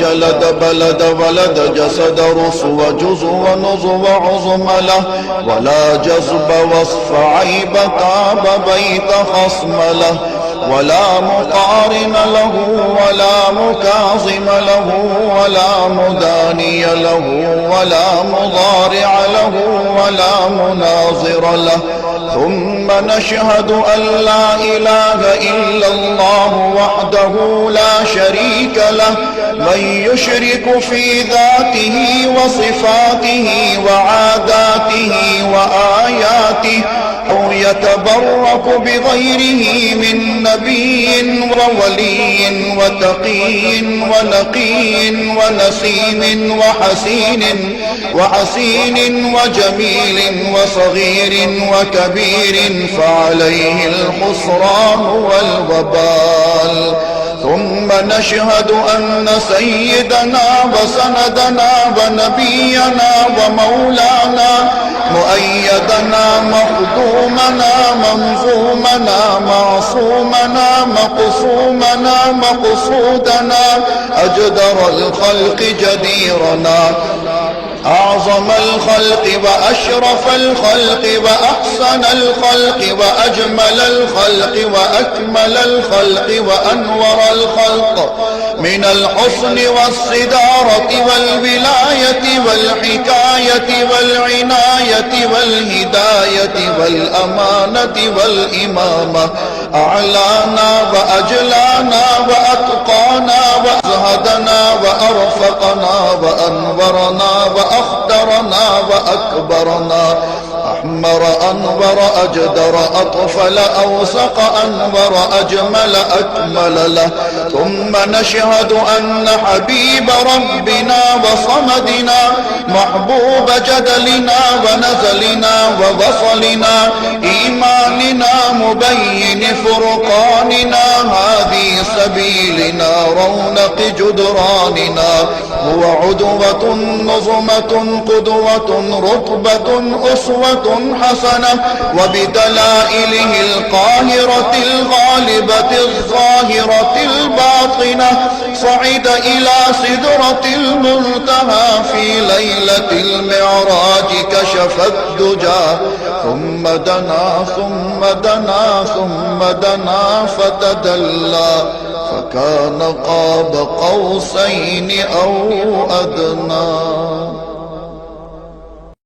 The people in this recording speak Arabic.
جلد بلد ولد جسد رسو جزو ونزو عظم له ولا جذب وصف عيب كاب بيت خصم له ولا مقارن له ولا مكاظم له ولا مداني له ولا مضارع له ولا مناظر له. ثم نشهد أن لا إله إلا الله وحده لا شريك له من يشرك في ذاته وصفاته وعاداته وآياته أو يتبرك بغيره من نبي وولي وتقي ونقي ونسيم وحسين وجميل وصغير وكبير فعليه الخسران والوبال. ثم نشهد أن سيدنا وسندنا ونبينا ومولانا مؤيدنا مخدومنا منظومنا معصومنا مقصومنا مقصودنا أجدر الخلق جديرنا أعظم الخلق وأشرف الخلق وأحسن الخلق وأجمل الخلق وأكمل الخلق وأنور الخلق من الحسن والصدارة والولاية والحكاية والعناية والهداية والأمانة والإمامة أعلانا وأجلانا وأتقانا وأزهدنا وأرفقنا وأنورنا وأخدرنا وأكبرنا أحمر أنور أجدر أطفل أوسق أنور أجمل أكمل له. ثم نشهد أن حبيب ربنا وصمدنا محبوب جدلنا ونزلنا ووصلنا إيماننا مبين فرقاننا هذه سبيلنا رونق جدراننا هو عدوة نظمة قدوة رتبة أسوة حسنة وبدلائله القاهرة الغالبة الظاهرة الباطنة صعد إلى سدرة المنتهى في ليلة المعراج كشف الدجى ثم دنا ثم دنا ثم دنا فتدلى فكان قاب قوسين أو أدنى.